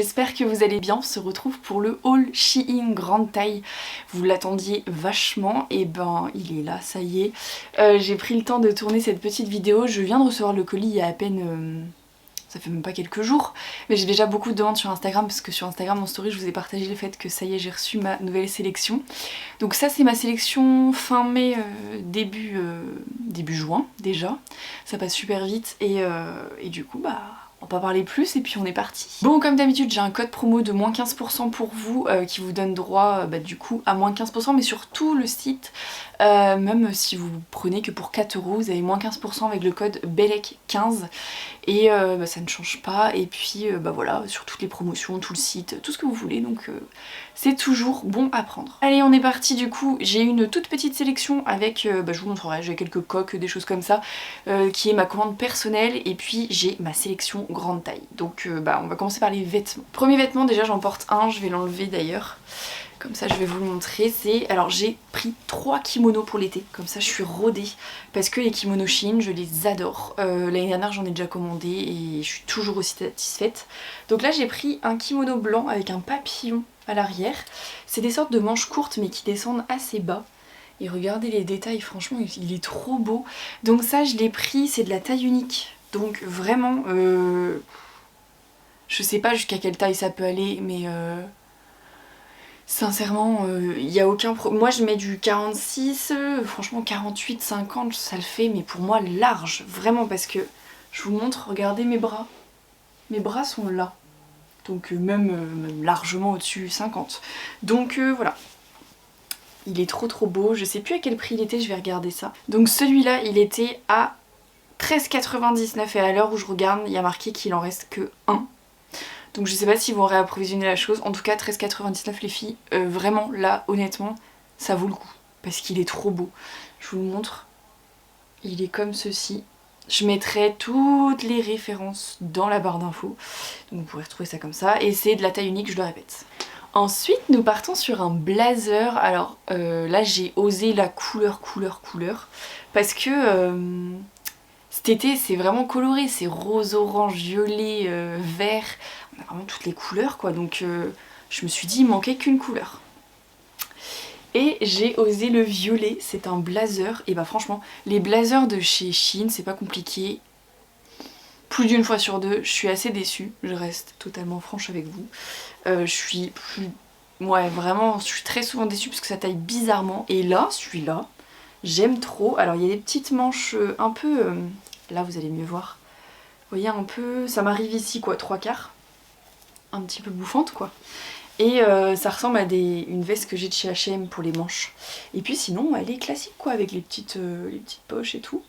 j'espère que vous allez bien. On se retrouve pour le haul Shein grande taille. Vous l'attendiez vachement, et ben il est là, ça y est. J'ai pris le temps de tourner cette petite vidéo. Je viens de recevoir le colis il y a à peine... ça fait même pas quelques jours, mais j'ai déjà beaucoup de demandes sur Instagram parce que sur Instagram en story je vous ai partagé le fait que ça y est, j'ai reçu ma nouvelle sélection. Donc ça c'est ma sélection fin mai, début juin déjà. Ça passe super vite et du coup bah on va pas parler plus et puis on est parti. Bon, comme d'habitude j'ai un code promo de moins 15% pour vous qui vous donne droit du coup à moins 15%, mais sur tout le site. Même si vous prenez que pour 4 €, vous avez moins 15% avec le code BELEC15 et ça ne change pas. Et puis voilà, sur toutes les promotions, tout le site, tout ce que vous voulez, donc c'est toujours bon à prendre. Allez, on est parti. Du coup j'ai une toute petite sélection avec, je vous montrerai, j'ai quelques coques, des choses comme ça, qui est ma commande personnelle, et puis j'ai ma sélection grande taille. Donc on va commencer par les vêtements. Premier vêtement, déjà j'en porte un, je vais l'enlever d'ailleurs. Comme ça je vais vous le montrer. Alors j'ai pris 3 kimonos pour l'été, comme ça je suis rodée. Parce que les kimonos Shein, je les adore. L'année dernière j'en ai déjà commandé et je suis toujours aussi satisfaite. Donc là j'ai pris un kimono blanc avec un papillon à l'arrière. C'est des sortes de manches courtes mais qui descendent assez bas. Et regardez les détails, franchement il est trop beau. Donc ça je l'ai pris, c'est de la taille unique. Donc vraiment, je sais pas jusqu'à quelle taille ça peut aller, mais... sincèrement, il n'y a aucun problème. Moi je mets du 46, franchement 48, 50 ça le fait, mais pour moi large, vraiment, parce que je vous montre, regardez mes bras. Mes bras sont là, donc même largement au-dessus 50. Donc voilà. Il est trop beau, je sais plus à quel prix il était, je vais regarder ça. Donc celui-là il était à 13,99 et à l'heure où je regarde il y a marqué qu'il en reste que un. Donc je sais pas si vous aurez approvisionné la chose. En tout cas 13,99 les filles, vraiment là honnêtement ça vaut le coup. Parce qu'il est trop beau. Je vous le montre. Il est comme ceci. Je mettrai toutes les références dans la barre d'infos. Donc vous pourrez retrouver ça comme ça. Et c'est de la taille unique, je le répète. Ensuite nous partons sur un blazer. Alors là j'ai osé la couleur. Parce que... cet été c'est vraiment coloré, c'est rose, orange, violet, vert, on a vraiment toutes les couleurs quoi, donc je me suis dit il manquait qu'une couleur. Et j'ai osé le violet, c'est un blazer, et bah franchement les blazers de chez Shein c'est pas compliqué. Plus d'une fois sur deux, je suis assez déçue, je reste totalement franche avec vous. Ouais vraiment, je suis très souvent déçue parce que ça taille bizarrement, et là, celui-là, j'aime trop. Alors il y a des petites manches un peu... là vous allez mieux voir. Vous voyez un peu... ça m'arrive ici quoi, 3/4. Un petit peu bouffante quoi. Et ça ressemble à une veste que j'ai de chez H&M pour les manches. Et puis sinon elle est classique quoi, avec les petites poches et tout.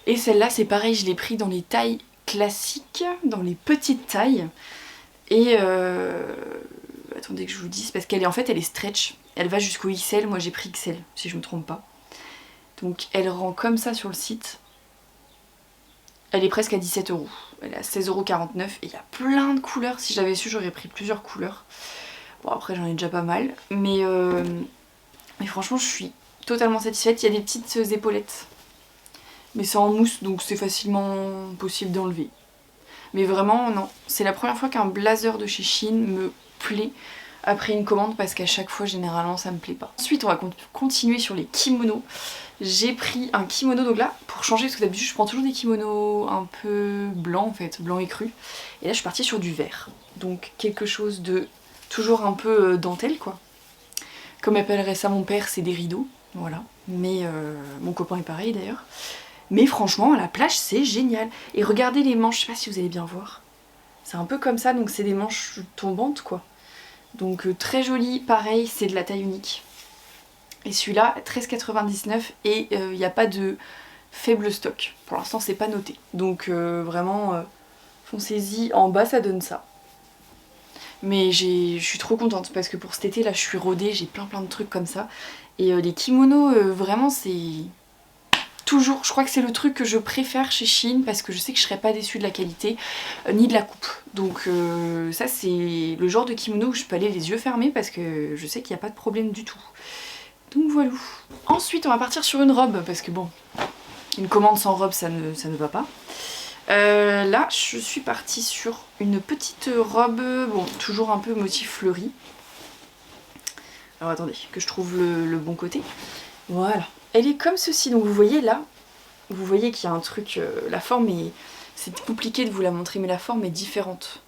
Et celle-là c'est pareil, je l'ai pris dans les tailles classiques, dans les petites tailles. Et attendez que je vous dise, parce qu'elle est en fait elle est stretch. Elle va jusqu'au XL, moi j'ai pris XL si je me trompe pas. Donc elle rend comme ça sur le site. Elle est presque à 17 €. Elle est à 16,49 € et il y a plein de couleurs. Si j'avais su j'aurais pris plusieurs couleurs. Bon après j'en ai déjà pas mal. Mais franchement je suis totalement satisfaite. Il y a des petites épaulettes. Mais c'est en mousse donc c'est facilement possible d'enlever. Mais vraiment non. C'est la première fois qu'un blazer de chez Shein me plaît après une commande, parce qu'à chaque fois généralement ça me plaît pas. Ensuite on va continuer sur les kimonos. J'ai pris un kimono, donc là pour changer, parce que d'habitude je prends toujours des kimonos un peu blancs en fait, blanc et cru. Et là je suis partie sur du vert. Donc quelque chose de toujours un peu dentelle quoi. Comme appellerait ça mon père, c'est des rideaux, voilà. Mais mon copain est pareil d'ailleurs. Mais franchement à la plage c'est génial. Et regardez les manches, je sais pas si vous allez bien voir. C'est un peu comme ça, donc c'est des manches tombantes quoi. Donc très joli, pareil, c'est de la taille unique. Et celui-là, 13,99 € et il n'y a pas de faible stock. Pour l'instant, c'est pas noté. Donc vraiment, foncez-y. En bas, ça donne ça. Mais je suis trop contente parce que pour cet été, là, je suis rodée. J'ai plein de trucs comme ça. Et les kimonos, vraiment, c'est... toujours, je crois que c'est le truc que je préfère chez Shein parce que je sais que je serai pas déçue de la qualité ni de la coupe. Donc ça c'est le genre de kimono où je peux aller les yeux fermés parce que je sais qu'il n'y a pas de problème du tout. Donc voilà. Ensuite on va partir sur une robe parce que bon, une commande sans robe ça ne va pas. Là je suis partie sur une petite robe, bon toujours un peu motif fleuri. Alors attendez, que je trouve le bon côté. Voilà. Elle est comme ceci, donc vous voyez là, vous voyez qu'il y a un truc, la forme est... C'est compliqué de vous la montrer, mais la forme est différente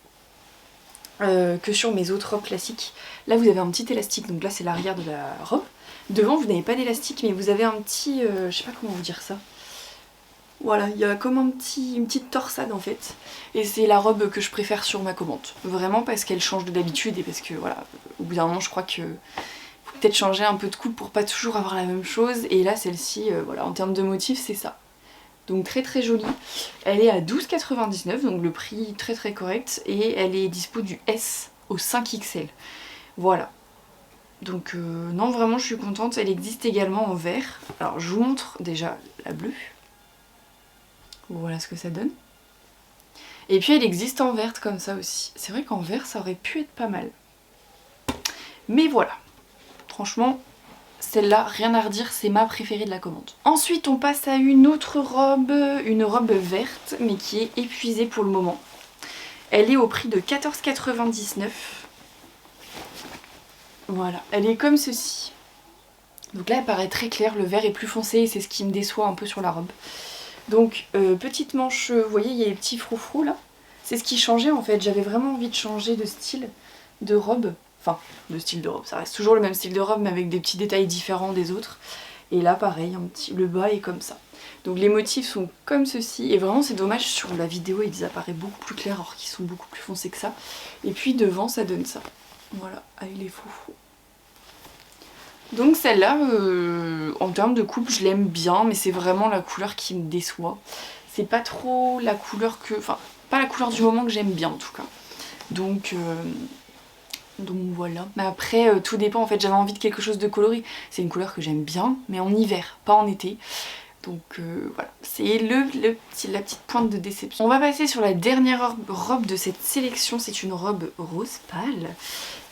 que sur mes autres robes classiques. Là vous avez un petit élastique, donc là c'est l'arrière de la robe. Devant vous n'avez pas d'élastique, mais vous avez un petit, je sais pas comment vous dire ça. Voilà, il y a comme une petite torsade en fait. Et c'est la robe que je préfère sur ma commande. Vraiment parce qu'elle change de d'habitude et parce que voilà, au bout d'un moment je crois que faut peut-être changer un peu de coupe pour pas toujours avoir la même chose. Et là celle-ci, voilà, en termes de motif c'est ça. Donc très très jolie. Elle est à 12,99 €, donc le prix très très correct. Et elle est dispo du S au 5XL. Voilà. Donc non vraiment je suis contente. Elle existe également en vert. Alors je vous montre déjà la bleue. Voilà ce que ça donne. Et puis elle existe en verte comme ça aussi. C'est vrai qu'en vert ça aurait pu être pas mal. Mais voilà. Franchement, celle-là, rien à redire, c'est ma préférée de la commande. Ensuite on passe à une autre robe, une robe verte, mais qui est épuisée pour le moment. Elle est au prix de 14,99 €. Voilà, elle est comme ceci. Donc là elle paraît très claire, le vert est plus foncé et c'est ce qui me déçoit un peu sur la robe. Donc petite manche, vous voyez il y a les petits froufrous là. C'est ce qui changeait en fait, j'avais vraiment envie de changer de style de robe. Enfin, de style de robe, ça reste toujours le même style de robe mais avec des petits détails différents des autres. Et là pareil, le bas est comme ça. Donc les motifs sont comme ceci. Et vraiment c'est dommage, sur la vidéo ils apparaissent beaucoup plus clairs alors qu'ils sont beaucoup plus foncés que ça. Et puis devant ça donne ça. Voilà, avec les froufrous. Donc celle-là, en termes de coupe, je l'aime bien, mais c'est vraiment la couleur qui me déçoit. C'est pas trop la couleur que... Enfin, pas la couleur du moment que j'aime bien en tout cas. Donc voilà. Mais après, tout dépend. En fait, j'avais envie de quelque chose de coloré. C'est une couleur que j'aime bien, mais en hiver, pas en été. Donc voilà, c'est la petite pointe de déception. On va passer sur la dernière robe de cette sélection. C'est une robe rose pâle.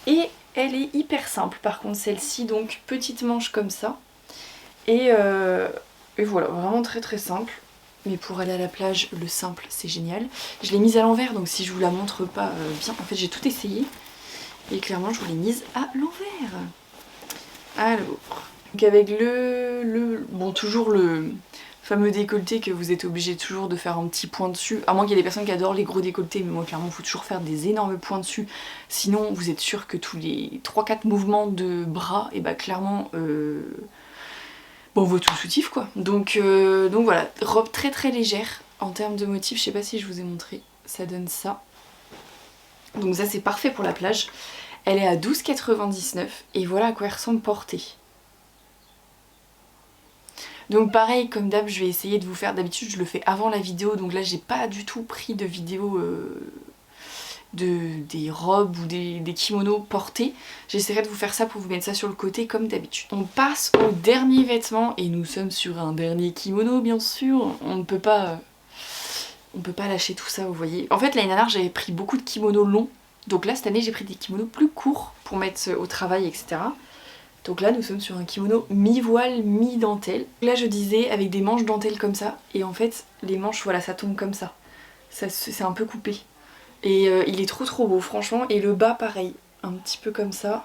Et elle est hyper simple par contre celle-ci, donc petite manche comme ça. Et voilà, vraiment très très simple. Mais pour aller à la plage, le simple c'est génial. Je l'ai mise à l'envers, donc si je vous la montre pas bien, en fait j'ai tout essayé. Et clairement je vous l'ai mise à l'envers. Alors, donc avec bon toujours le fameux décolleté que vous êtes obligé toujours de faire un petit point dessus, à moins qu'il y ait des personnes qui adorent les gros décolletés, mais moi clairement il faut toujours faire des énormes points dessus, sinon vous êtes sûr que tous les 3-4 mouvements de bras, et bah clairement bon, on voit tout le soutif quoi. Donc voilà, robe très très légère en termes de motifs, je sais pas si je vous ai montré, ça donne ça. Donc ça c'est parfait pour la plage. Elle est à 12,99 € et voilà à quoi elle ressemble portée. Donc pareil, comme d'hab, je vais essayer de vous faire, d'habitude je le fais avant la vidéo, donc là j'ai pas du tout pris de vidéo des robes ou des kimonos portés. J'essaierai de vous faire ça pour vous mettre ça sur le côté comme d'habitude. On passe au dernier vêtement et nous sommes sur un dernier kimono bien sûr. On ne peut pas lâcher tout ça, vous voyez. En fait l'année dernière j'avais pris beaucoup de kimonos longs, donc là cette année j'ai pris des kimonos plus courts pour mettre au travail etc. Donc là nous sommes sur un kimono mi-voile, mi-dentelle. Là je disais avec des manches dentelle comme ça, et en fait les manches voilà ça tombe comme ça. C'est un peu coupé. Et il est trop trop beau franchement, et le bas pareil, un petit peu comme ça.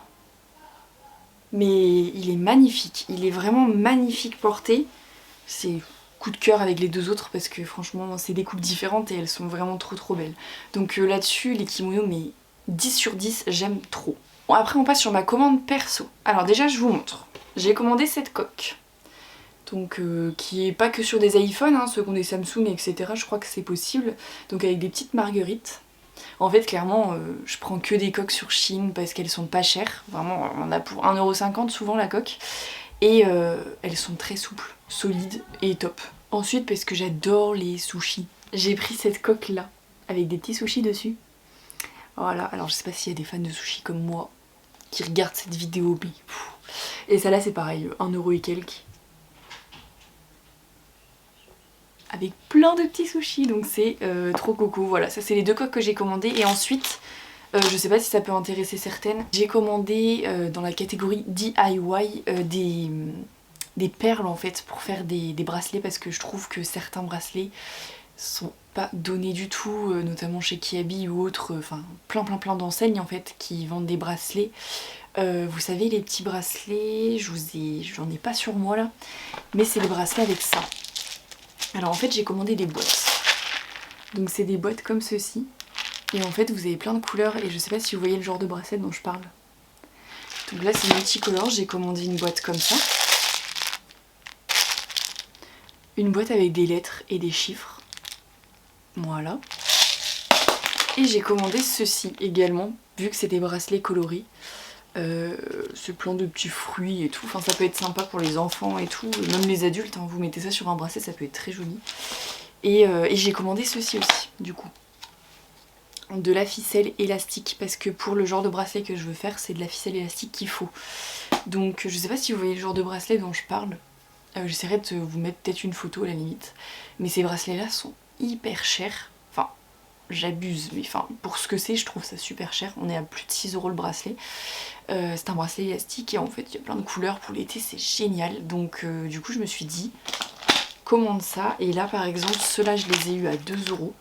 Mais il est magnifique, il est vraiment magnifique porté. C'est coup de cœur avec les deux autres parce que franchement c'est des coupes différentes et elles sont vraiment trop trop belles. Donc là-dessus les kimonos mais 10 sur 10, j'aime trop. Bon, après on passe sur ma commande perso. Alors déjà je vous montre. J'ai commandé cette coque. Donc qui est pas que sur des iPhones, hein, ceux qui ont des Samsung etc. Je crois que c'est possible. Donc avec des petites marguerites. En fait clairement je prends que des coques sur Shein parce qu'elles sont pas chères. Vraiment on a pour 1,50 € souvent la coque. Et elles sont très souples, solides et top. Ensuite parce que j'adore les sushis. J'ai pris cette coque là avec des petits sushis dessus. Voilà, alors je sais pas s'il y a des fans de sushis comme moi qui regardent cette vidéo, mais et celle-là c'est pareil, 1 € et quelques. Avec plein de petits sushis, donc c'est trop coco. Voilà, ça c'est les deux coques que j'ai commandées. Et ensuite, je sais pas si ça peut intéresser certaines, j'ai commandé dans la catégorie DIY des perles en fait pour faire des bracelets, parce que je trouve que certains bracelets sont pas donnés du tout, notamment chez Kiabi ou autres, enfin plein d'enseignes en fait qui vendent des bracelets. Vous savez les petits bracelets, j'en ai pas sur moi là, mais c'est des bracelets avec ça. Alors en fait j'ai commandé des boîtes. Donc c'est des boîtes comme ceci. Et en fait vous avez plein de couleurs et je sais pas si vous voyez le genre de bracelet dont je parle. Donc là c'est multicolore, j'ai commandé une boîte comme ça. Une boîte avec des lettres et des chiffres. Voilà. Et j'ai commandé ceci également, vu que c'est des bracelets colorés. C'est plein de petits fruits et tout, enfin ça peut être sympa pour les enfants et tout, même les adultes, hein. Vous mettez ça sur un bracelet, ça peut être très joli. Et j'ai commandé ceci aussi, du coup. De la ficelle élastique, parce que pour le genre de bracelet que je veux faire, c'est de la ficelle élastique qu'il faut. Donc je sais pas si vous voyez le genre de bracelet dont je parle. J'essaierai de vous mettre peut-être une photo à la limite. Mais ces bracelets là sont hyper chers. Enfin, j'abuse, mais enfin, pour ce que c'est, je trouve ça super cher. On est à plus de 6 € le bracelet. C'est un bracelet élastique et en fait il y a plein de couleurs pour l'été, c'est génial. Donc du coup je me suis dit, commande ça. Et là par exemple, ceux-là je les ai eu à 2 €.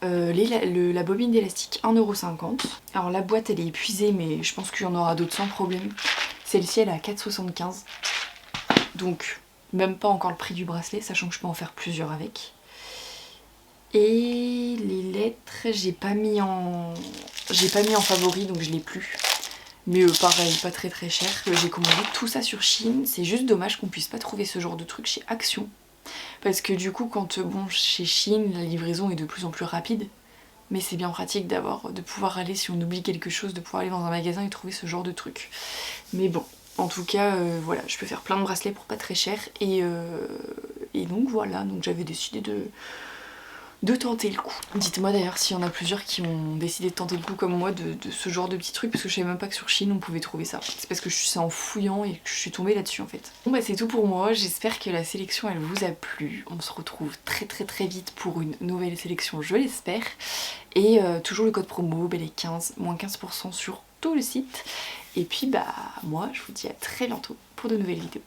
La bobine d'élastique 1,50 €. Alors la boîte elle est épuisée mais je pense qu'il y en aura d'autres sans problème. Celle-ci elle est à 4,75 €. Donc même pas encore le prix du bracelet, sachant que je peux en faire plusieurs avec. Et les lettres j'ai pas mis en favori donc je l'ai plus. Mais pareil, pas très cher. J'ai commandé tout ça sur Shein. C'est juste dommage qu'on puisse pas trouver ce genre de truc chez Action. Parce que du coup quand bon chez Shein la livraison est de plus en plus rapide. Mais c'est bien pratique de pouvoir aller, si on oublie quelque chose, de pouvoir aller dans un magasin et trouver ce genre de truc. Mais bon, en tout cas, voilà, je peux faire plein de bracelets pour pas très cher. Et donc voilà, donc j'avais décidé de tenter le coup. Dites-moi d'ailleurs s'il y en a plusieurs qui ont décidé de tenter le coup comme moi de ce genre de petits trucs, parce que je savais même pas que sur Shein on pouvait trouver ça. C'est parce que c'est en fouillant et que je suis tombée là-dessus en fait. Bon bah c'est tout pour moi, j'espère que la sélection elle vous a plu. On se retrouve très vite pour une nouvelle sélection, je l'espère. Et toujours le code promo BELLEC15, moins 15% sur tout le site. Et puis bah moi je vous dis à très bientôt pour de nouvelles vidéos.